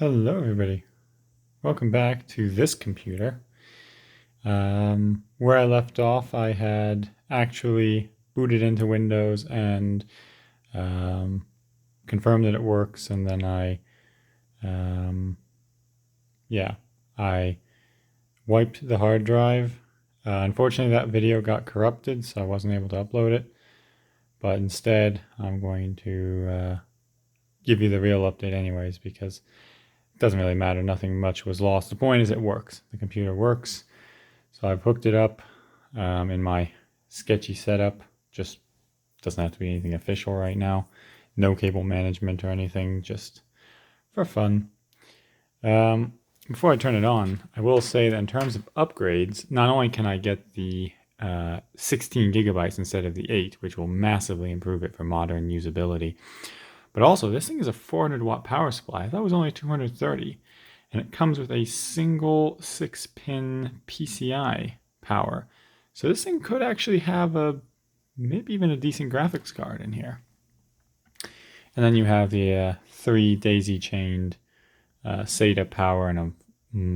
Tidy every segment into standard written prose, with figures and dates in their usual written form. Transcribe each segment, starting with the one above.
Hello everybody. Welcome back to this computer. Where I left off, I had actually booted into Windows and confirmed that it works, and then I wiped the hard drive. Unfortunately, that video got corrupted, so I wasn't able to upload it. But instead, I'm going to give you the real update anyways, because it doesn't really matter. Nothing much was lost. The point is it works. The computer works. So I've hooked it up in my sketchy setup. Just doesn't have to be anything official right now. No cable management or anything, just for fun. Before I turn it on, I will say that in terms of upgrades, not only can I get the 16 gigabytes instead of the 8, which will massively improve it for modern usability, but also this thing is a 400 watt power supply. I thought it was only 230. And it comes with a single 6-pin PCI power. So this thing could actually have maybe even a decent graphics card in here. And then you have the 3 daisy-chained SATA power and a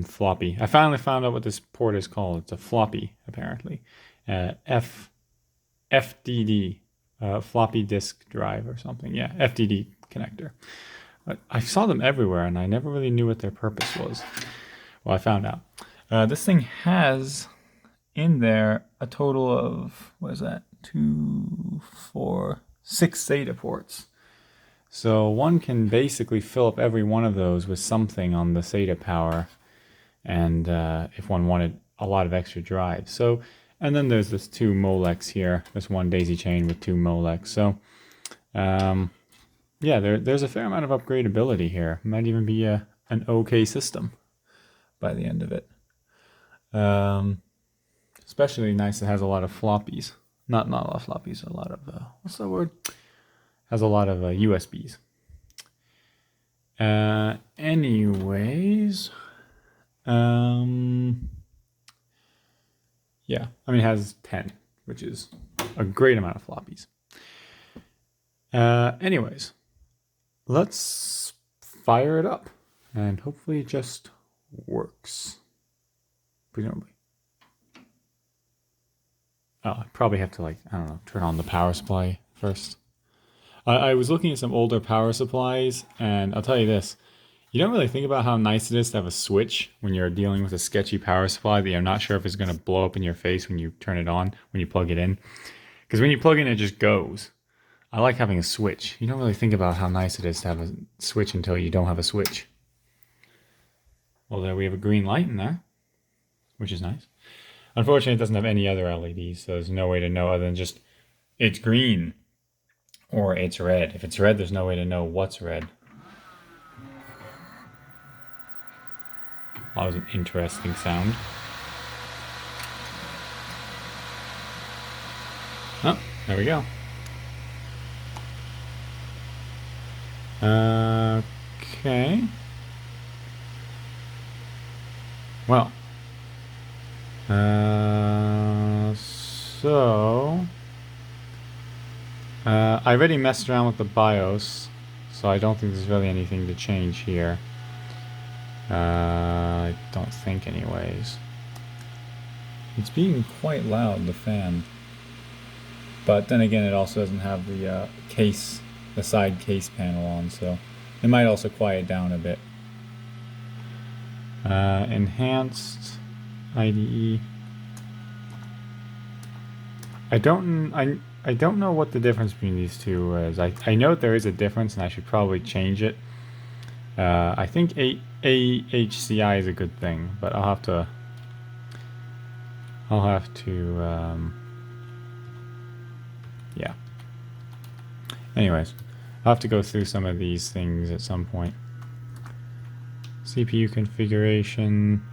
floppy. I finally found out what this port is called. It's a floppy, apparently. FDD, floppy disk drive or something. Yeah, FDD connector. I saw them everywhere, and I never really knew what their purpose was. Well, I found out. This thing has in there a total of, what is that? 2, 4, 6 SATA ports. So one can basically fill up every one of those with something on the SATA power, and if one wanted a lot of extra drive. So, and then there's this 2 Molex here, this one daisy chain with 2 Molex. So, yeah, there's a fair amount of upgradability here. Might even be an okay system by the end of it. Especially nice it has a lot of floppies. Not a lot of floppies, a lot of, what's the word? Has a lot of USBs. Anyways, yeah, I mean, it has 10, which is a great amount of floppies. Anyways, let's fire it up, and hopefully it just works, presumably. Oh, I probably have to, like, I don't know, turn on the power supply first. I was looking at some older power supplies, and I'll tell you this. You don't really think about how nice it is to have a switch when you're dealing with a sketchy power supply that you're not sure if it's going to blow up in your face when you turn it on, when you plug it in. Because when you plug in, it just goes. I like having a switch. You don't really think about how nice it is to have a switch until you don't have a switch. Well, there we have a green light in there, which is nice. Unfortunately, it doesn't have any other LEDs, so there's no way to know other than just it's green or it's red. If it's red, there's no way to know what's red. That was an interesting sound. Oh, there we go. Okay. Well. I already messed around with the BIOS, so I don't think there's really anything to change here. I don't think anyways. It's being quite loud, the fan. But then again, it also doesn't have the case, the side case panel on, so it might also quiet down a bit. Enhanced IDE. I don't know what the difference between these two is. I know there is a difference, and I should probably change it. I think AHCI is a good thing, but I'll have to yeah. Anyways, I'll have to go through some of these things at some point. CPU configuration.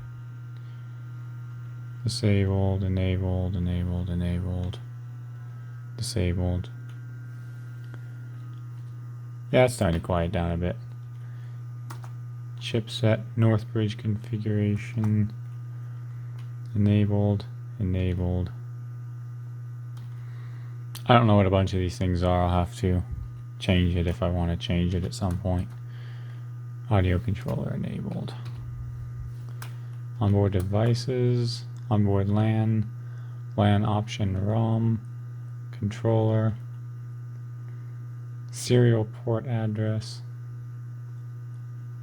Disabled, enabled, enabled, enabled, disabled. Yeah, it's starting to quiet down a bit. Chipset, Northbridge configuration. Enabled, enabled. I don't know what a bunch of these things are. I'll have to change it if I want to change it at some point. Audio controller enabled. Onboard devices, onboard LAN, LAN option ROM, controller, serial port address,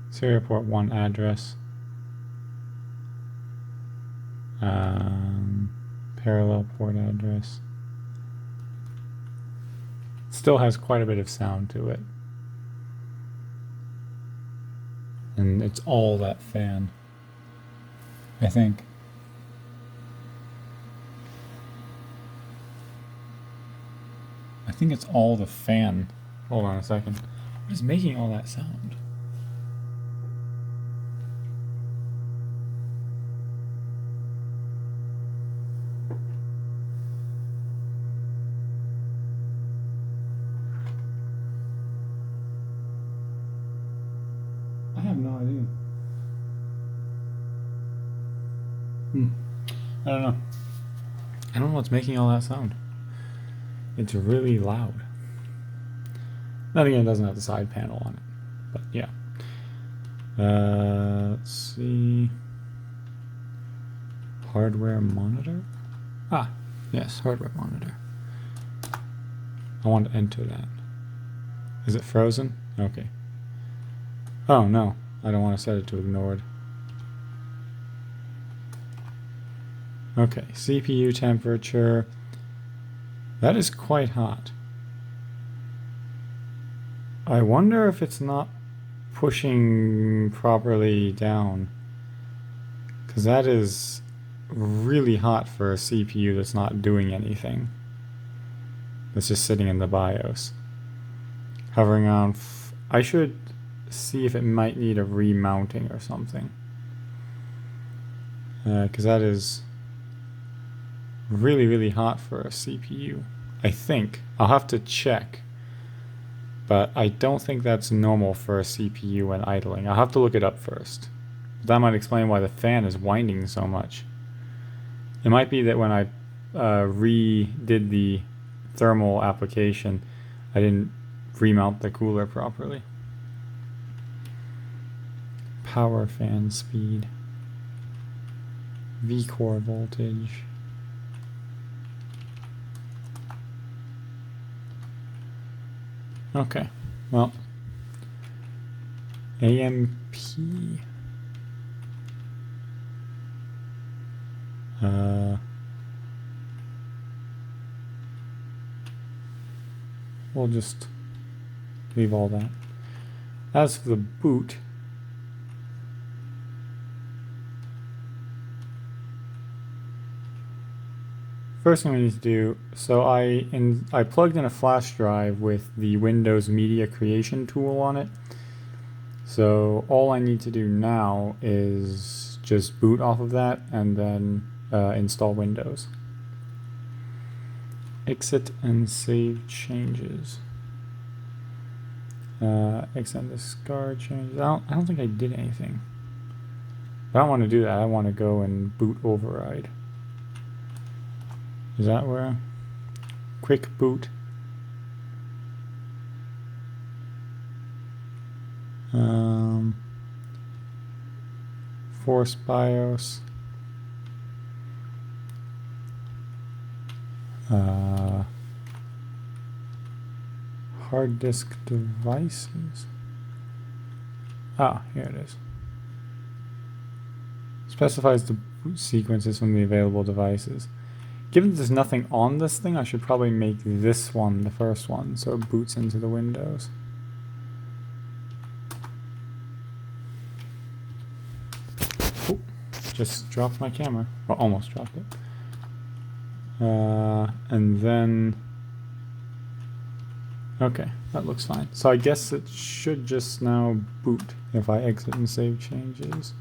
serial port 1 address, parallel port address. Still has quite a bit of sound to it. And it's all that fan, I think. I think it's all the fan. Hold on a second. What is making all that sound? I have no idea. I don't know. I don't know what's making all that sound. It's really loud. Then again, it doesn't have the side panel on it. But yeah. Let's see. Hardware monitor? Ah, yes, hardware monitor. I want to enter that. Is it frozen? Okay. Oh no, I don't want to set it to ignored. Okay, CPU temperature. That is quite hot. I wonder if it's not pushing properly down, because that is really hot for a CPU that's not doing anything. That's just sitting in the BIOS. Hovering on. I should see if it might need a remounting or something, because that is really, really hot for a CPU. I think. I'll have to check. But I don't think that's normal for a CPU when idling. I'll have to look it up first. That might explain why the fan is winding so much. It might be that when I redid the thermal application, I didn't remount the cooler properly. Power fan speed. V-core voltage. Okay, well, AMP. We'll just leave all that. As for the boot, first thing we need to do, so I plugged in a flash drive with the Windows Media Creation tool on it. So all I need to do now is just boot off of that and then install Windows. Exit and save changes. Exit and discard changes. I don't think I did anything. I don't want to do that. I want to go and boot override. Is that where? Quick boot. Force BIOS. Hard disk devices. Ah, here it is. Specifies the boot sequences from the available devices. Given there's nothing on this thing, I should probably make this one the first one, so it boots into the Windows. Oh, just dropped my camera. Well, almost dropped it. And then... Okay, that looks fine. So I guess it should just now boot if I exit and save changes.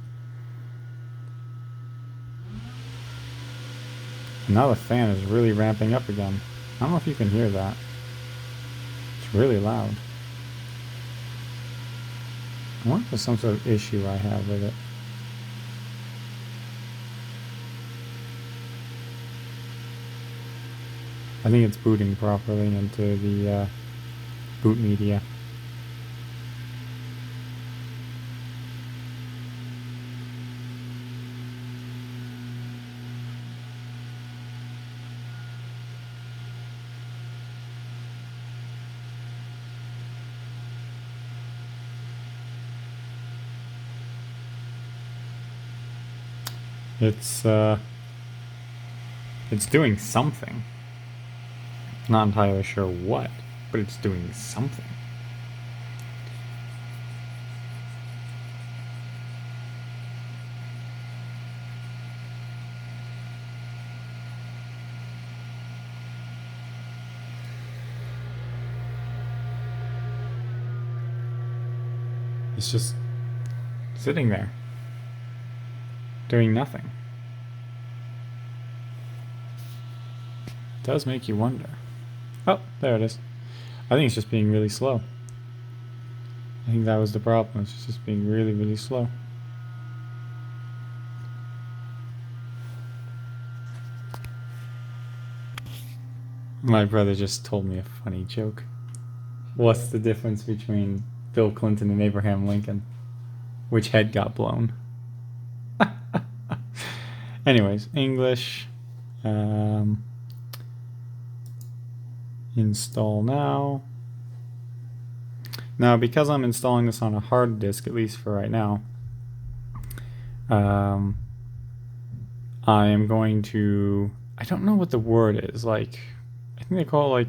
Now the fan is really ramping up again. I don't know if you can hear that. It's really loud. I wonder if there's some sort of issue I have with it. I think it's booting properly into the boot media. It's doing something. Not entirely sure what, but it's doing something. It's just sitting there, doing nothing. It does make you wonder. Oh, there it is. I think it's just being really slow. I think that was the problem. It's just being really, really slow. My brother just told me a funny joke. What's the difference between Bill Clinton and Abraham Lincoln? Which head got blown? Anyways, English. Install now. Now, because I'm installing this on a hard disk, at least for right now, I am going to, I don't know what the word is, like, I think they call it like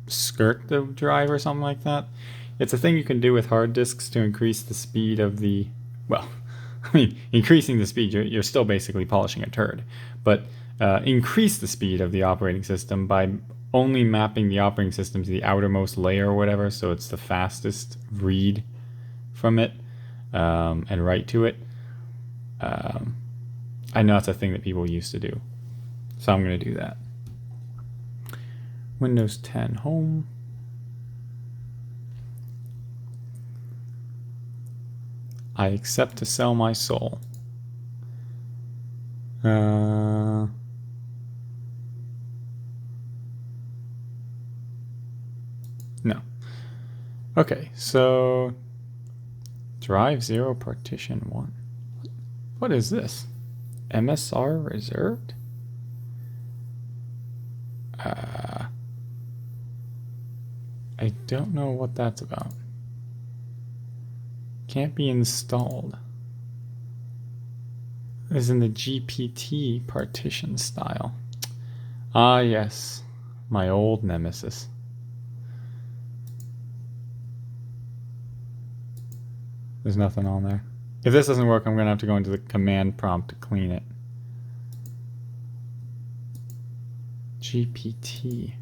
skirt the drive or something like that. It's a thing you can do with hard disks to increase the speed of the, well, I mean, increasing the speed, you're still basically polishing a turd, but increase the speed of the operating system by only mapping the operating system to the outermost layer or whatever, so it's the fastest read from it and write to it. I know that's a thing that people used to do, so I'm going to do that. Windows 10 Home. I accept to sell my soul. No. Okay, so drive 0 partition 1. What is this? MSR reserved? I don't know what that's about. Can't be installed. Is in the GPT partition style. Ah, yes, my old nemesis. There's nothing on there. If this doesn't work, I'm gonna have to go into the command prompt to clean it. GPT.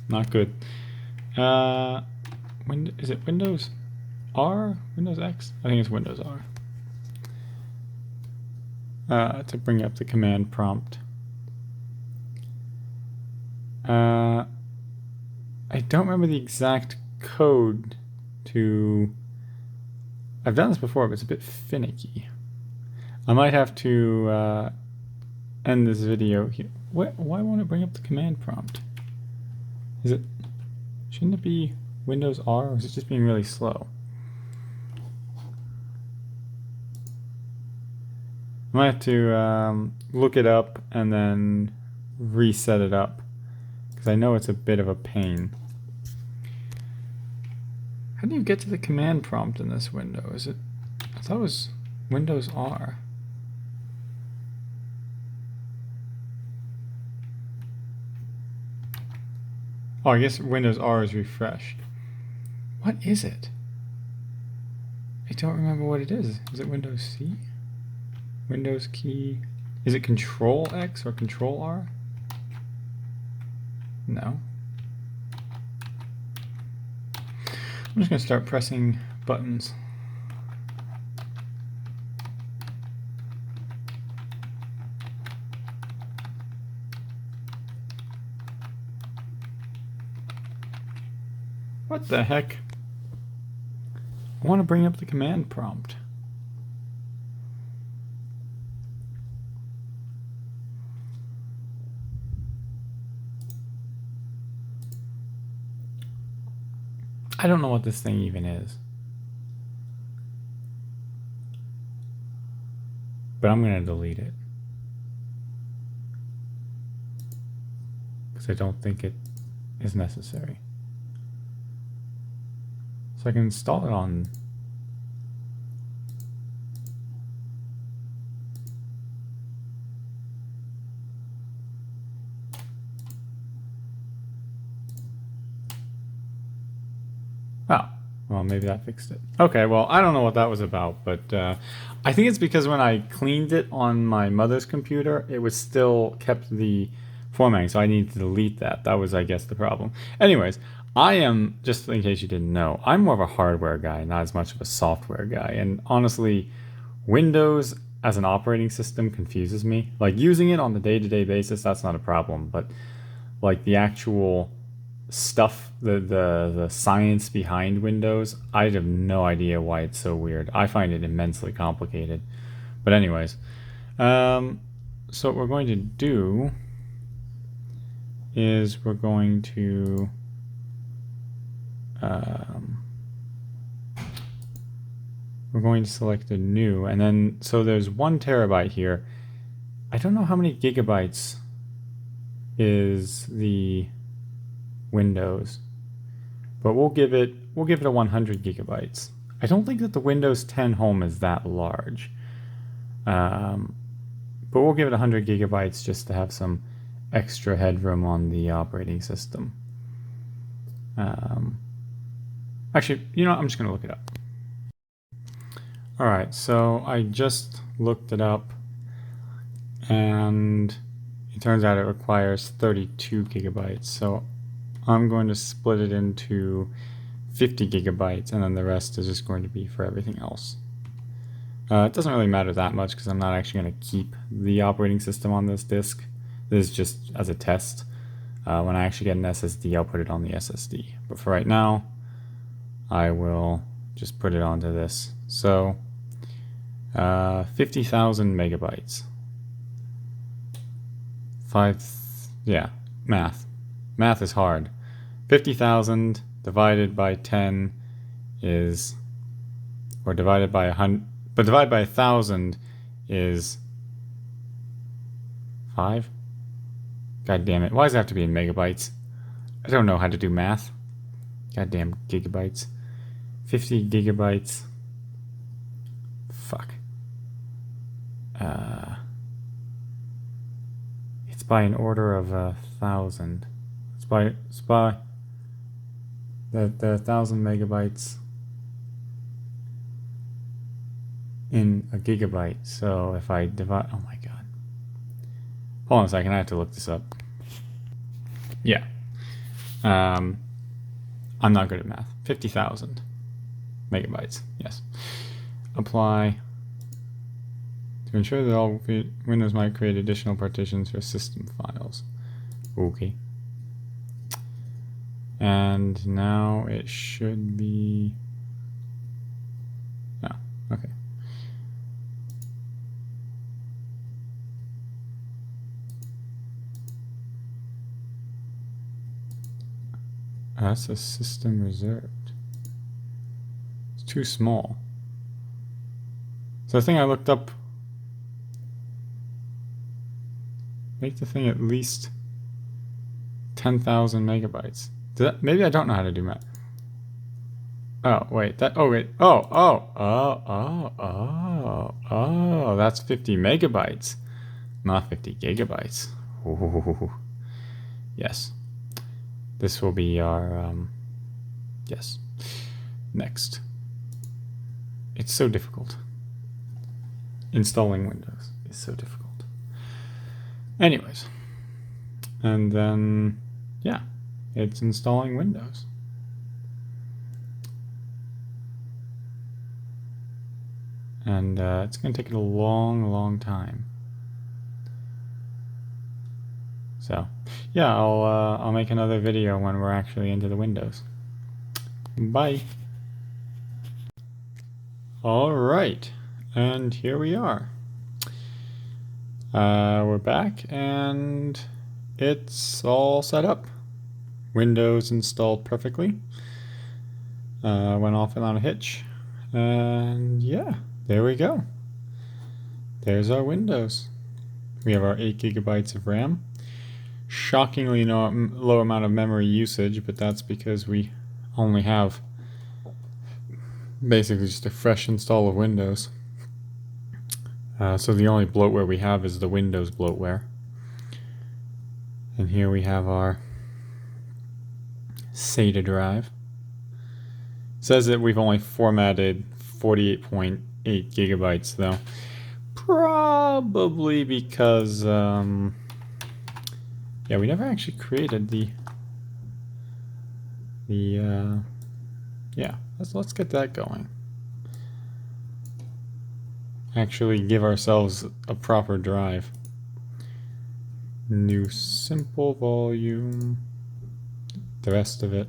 Not good. Is it Windows R? Windows X? I think it's Windows R. To bring up the command prompt. I don't remember the exact code to... I've done this before, but it's a bit finicky. I might have to end this video here. Why won't it bring up the command prompt? Is it... Shouldn't it be Windows R, or is it just being really slow? I might have to look it up and then reset it up, because I know it's a bit of a pain. How do you get to the command prompt in this window? Is it... I thought it was Windows R. Oh, I guess Windows R is refreshed. What is it? I don't remember what it is. Is it Windows C? Windows key. Is it Control X or Control R? No. I'm just going to start pressing buttons. What the heck? I want to bring up the command prompt. I don't know what this thing even is. But I'm going to delete it. Because I don't think it is necessary. So I can install it on Oh, well, maybe that fixed it. Okay, well, I don't know what that was about, but I think it's because when I cleaned it on my mother's computer, it was still kept the formatting, so I needed to delete that. That was, I guess, the problem. Anyways, I am, just in case you didn't know, I'm more of a hardware guy, not as much of a software guy. And honestly, Windows as an operating system confuses me. Like using it on the day-to-day basis, that's not a problem, but like the actual stuff, the science behind Windows, I have no idea why it's so weird. I find it immensely complicated. But anyways, so what we're going to do is we're going to select a new, and then so there's 1 terabyte here. I don't know how many gigabytes is the Windows, but we'll give it a 100 gigabytes. I don't think that the Windows 10 Home is that large, but we'll give it 100 gigabytes just to have some extra headroom on the operating system. Actually, you know, I'm just gonna look it up. All right, so I just looked it up, and it turns out it requires 32 gigabytes. So I'm going to split it into 50 gigabytes, and then the rest is just going to be for everything else. It doesn't really matter that much because I'm not actually going to keep the operating system on this disk. This is just as a test. When I actually get an SSD, I'll put it on the SSD. But for right now, I will just put it onto this. So 50,000 megabytes. Math. Math is hard. 50,000 divided by 10 is, or divided by 100, but divided by 1,000 is 5? God damn it. Why does it have to be in megabytes? I don't know how to do math. Goddamn gigabytes. 50 gigabytes. Fuck. It's by an order of 1,000. It's by the 1,000 megabytes in a gigabyte. So if I divide, oh my god. Hold on a second, I have to look this up. Yeah. I'm not good at math. 50,000 megabytes, yes. Apply. To ensure that all Windows might create additional partitions for system files. Okay. And now it should be... Oh, okay. That's a system reserved. It's too small. So the thing I looked up, make the thing at least 10,000 megabytes. Maybe I don't know how to do math. Oh, wait, oh, that's 50 megabytes, not 50 gigabytes. Ooh. Yes. This will be our, yes. Next. It's so difficult. Installing Windows is so difficult. Anyways. And then, yeah, it's installing Windows. And it's going to take it a long time. So, yeah, I'll make another video when we're actually into the Windows. Bye. All right, and here we are. We're back, and it's all set up. Windows installed perfectly. Went off without a hitch, and yeah, there we go. There's our Windows. We have our 8 gigabytes of RAM. Shockingly low amount of memory usage, but that's because we only have basically just a fresh install of Windows. So the only bloatware we have is the Windows bloatware. And here we have our SATA drive. Says that we've only formatted 48.8 gigabytes though. Probably because, yeah, we never actually created yeah, let's get that going. Actually give ourselves a proper drive. New simple volume. The rest of it.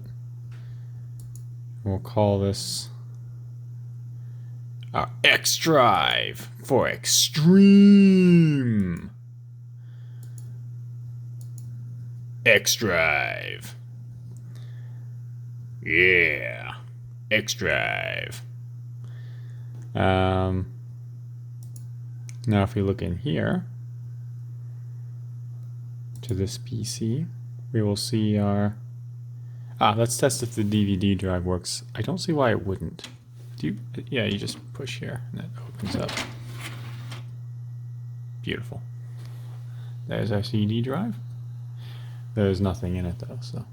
We'll call this our X drive for extreme. X drive. Yeah. X drive. Now if we look in here to this PC, we will see our let's test if the DVD drive works. I don't see why it wouldn't. Yeah, you just push here and it opens up. Beautiful. There's our CD drive. There's nothing in it though, so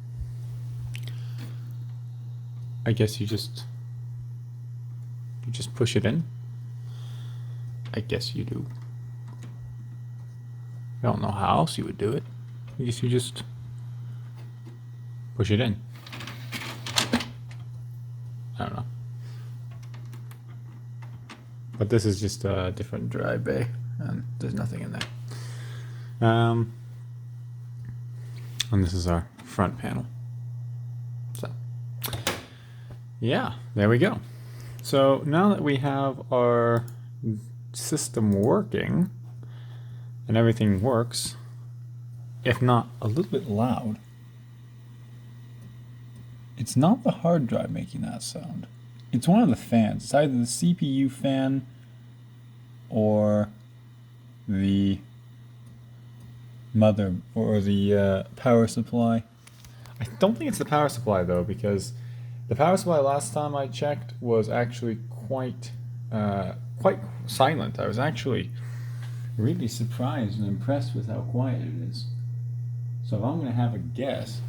I guess you just push it in. I guess you do. I don't know how else you would do it. I guess you just push it in. I don't know. But this is just a different drive bay, and there's nothing in there. And this is our front panel. So, yeah, there we go. So now that we have our system working, and everything works, if not a little bit loud, it's not the hard drive making that sound. It's one of the fans. It's either the CPU fan or the mother or the power supply. I don't think it's the power supply though, because the power supply last time I checked was actually quite silent. I was actually really surprised and impressed with how quiet it is. So if I'm going to have a guess,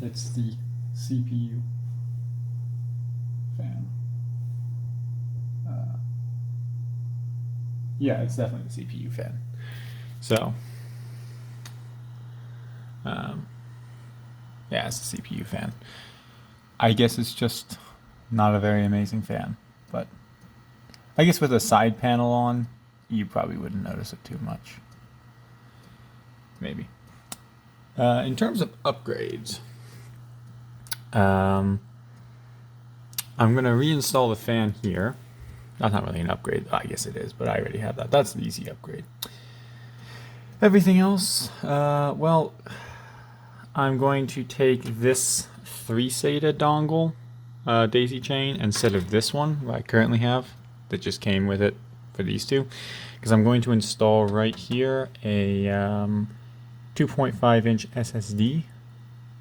it's the CPU fan. Yeah, it's definitely the CPU fan. So, yeah, it's the CPU fan. I guess it's just not a very amazing fan, but I guess with a side panel on, you probably wouldn't notice it too much. Maybe. In terms of upgrades, I'm going to reinstall the fan here. That's not really an upgrade. I guess it is, but I already have that. That's the easy upgrade. Everything else, well, I'm going to take this 3-SATA dongle daisy chain instead of this one I currently have that just came with it for these two, because I'm going to install right here a 2.5-inch SSD,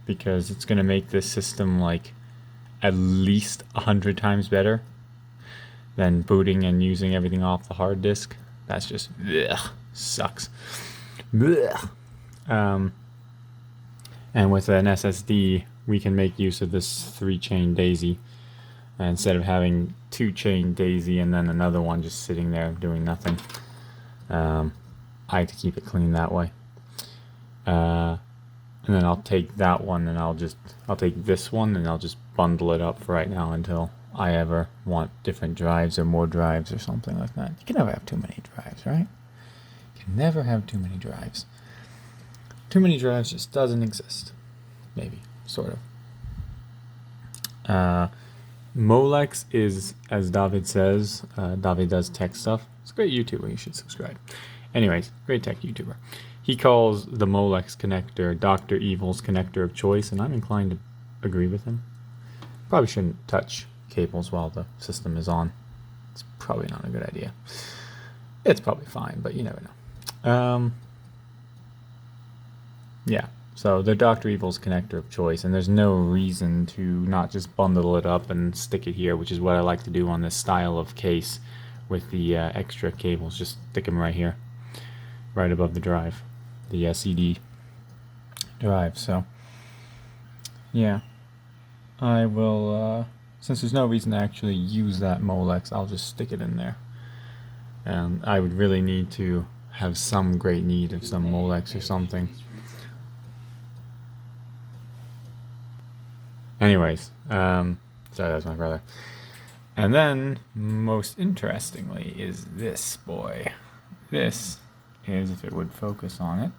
because it's going to make this system like at least 100 times better than booting and using everything off the hard disk. That's just sucks. And with an SSD, we can make use of this 3-chain daisy instead of having 2-chain daisy and then another one just sitting there doing nothing. I like to keep it clean that way. And then I'll take that one and I'll take this one and I'll just bundle it up for right now until I ever want different drives or more drives or something like that. You can never have too many drives, right? You can never have too many drives. Too many drives just doesn't exist. Maybe, sort of. Molex is, as David says, David does tech stuff. It's a great YouTuber, you should subscribe. Anyways, great tech YouTuber. He calls the Molex connector Dr. Evil's connector of choice, and I'm inclined to agree with him. Probably shouldn't touch cables while the system is on. It's probably not a good idea. It's probably fine, but you never know. Yeah, so they're Dr. Evil's connector of choice, and there's no reason to not just bundle it up and stick it here, which is what I like to do on this style of case with the extra cables. Just stick them right here, right above the drive, the CD drive. So, yeah. I will, since there's no reason to actually use that Molex, I'll just stick it in there. And I would really need to have some great need of some Molex or something. Anyways, sorry, that's my brother. And then, most interestingly, is this boy. This is, if it would focus on it.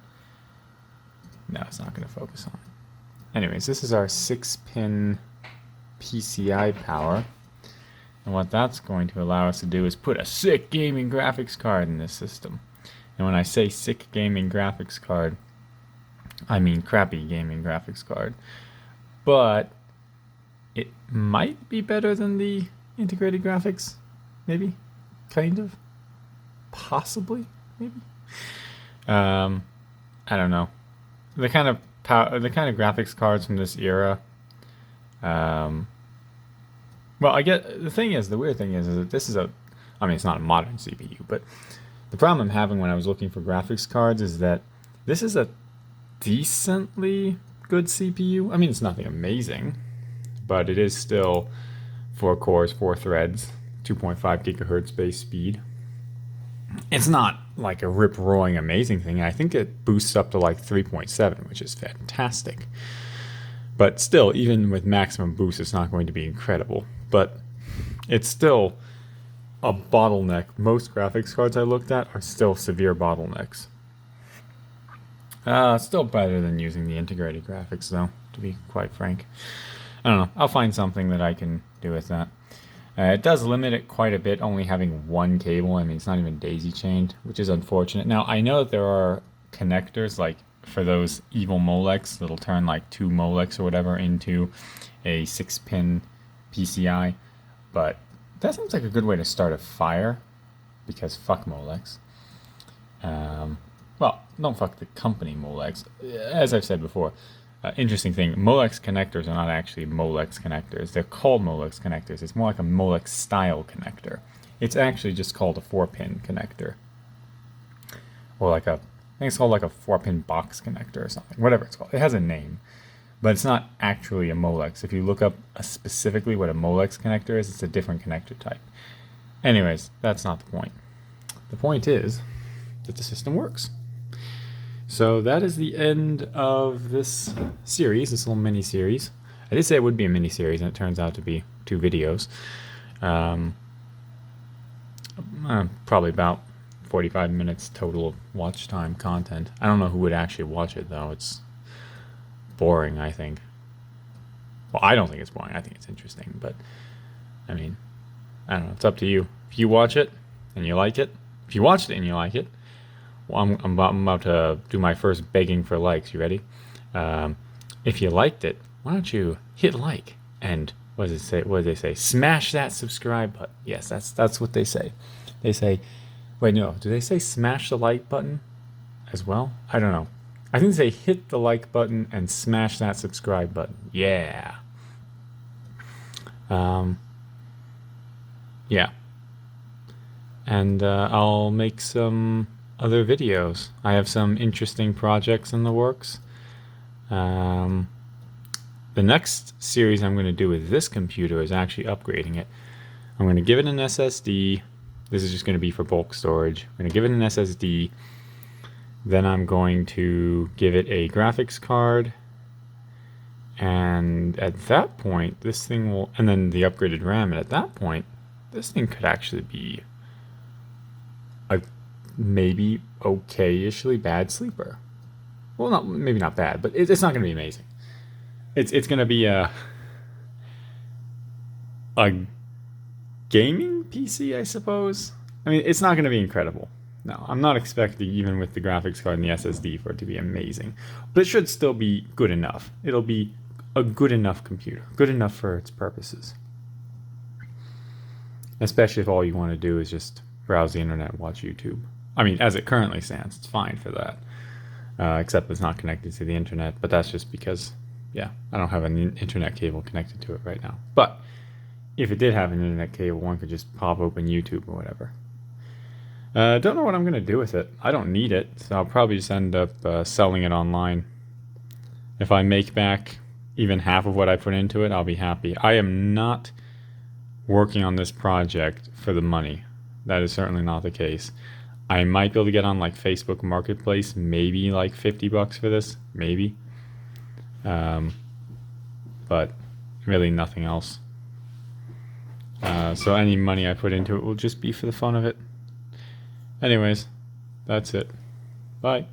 No, it's not going to focus on it. Anyways, this is our 6-pin PCI power. And what that's going to allow us to do is put a sick gaming graphics card in this system. And when I say sick gaming graphics card, I mean crappy gaming graphics card. But it might be better than the integrated graphics. Maybe. Kind of. Possibly. Maybe. I don't know. The kind of graphics cards from this era. Well, I get the weird thing is that this is it's not a modern CPU, but the problem I'm having when I was looking for graphics cards is that this is a decently good CPU. I mean, it's nothing amazing, but it is still 4 cores, 4 threads, 2.5 gigahertz base speed. It's not like a rip-roaring amazing thing. I think it boosts up to like 3.7, which is fantastic. But still, even with maximum boost, it's not going to be incredible. But it's still a bottleneck. Most graphics cards I looked at are still severe bottlenecks. Still better than using the integrated graphics, though, to be quite frank. I don't know. I'll find something that I can do with that. It does limit it quite a bit, only having one cable. I mean, it's not even daisy-chained, which is unfortunate. Now, I know that there are connectors, like for those evil Molex, that'll turn like 2 Molex or whatever into a 6-pin PCI, but that seems like a good way to start a fire, because fuck Molex. Well, don't fuck the company Molex. As I've said before, interesting thing, Molex connectors are not actually Molex connectors. They're called Molex connectors. It's more like a Molex style connector. It's actually just called a 4-pin connector. Or I think it's called like a 4-pin box connector or something. Whatever it's called. It has a name. But it's not actually a Molex. If you look up specifically what a Molex connector is, it's a different connector type. Anyways, that's not the point. The point is that the system works. So that is the end of this series, this little mini-series. I did say it would be a mini-series, and it turns out to be 2 videos. Probably about 45 minutes total of watch time content. I don't know who would actually watch it, though. It's boring, I think. Well, I don't think it's boring. I think it's interesting, but I mean, I don't know. It's up to you. If you watch it and you like it, if you watched it and you like it, well, I'm about to do my first begging for likes. You ready? If you liked it, why don't you hit like and what does it say? What do they say? Smash that subscribe button. Yes, that's what they say. They say, wait, no, do they say smash the like button as well? I don't know. I think they say hit the like button and smash that subscribe button. Yeah. Yeah. And I'll make some other videos. I have some interesting projects in the works. The next series I'm going to do with this computer is actually upgrading it. I'm going to give it an SSD. This is just going to be for bulk storage. I'm going to give it an SSD. Then I'm going to give it a graphics card. And at that point, this thing will... And then the upgraded RAM. And at that point, this thing could actually be a maybe okay-ishly bad sleeper. Well, maybe not bad, but it's not going to be amazing. It's going to be a gaming PC, I suppose. I mean, it's not going to be incredible. No, I'm not expecting, even with the graphics card and the SSD, for it to be amazing. But it should still be good enough. It'll be a good enough computer. Good enough for its purposes. Especially if all you want to do is just browse the internet and watch YouTube. I mean, as it currently stands, it's fine for that. Except it's not connected to the internet. But that's just because, yeah, I don't have an internet cable connected to it right now. But if it did have an internet cable, one could just pop open YouTube or whatever. Don't know what I'm going to do with it. I don't need it, so I'll probably just end up selling it online. If I make back even half of what I put into it, I'll be happy. I am not working on this project for the money. That is certainly not the case. I might be able to get on like Facebook Marketplace, maybe like $50 for this, maybe. But really nothing else. So any money I put into it will just be for the fun of it. Anyways, that's it. Bye.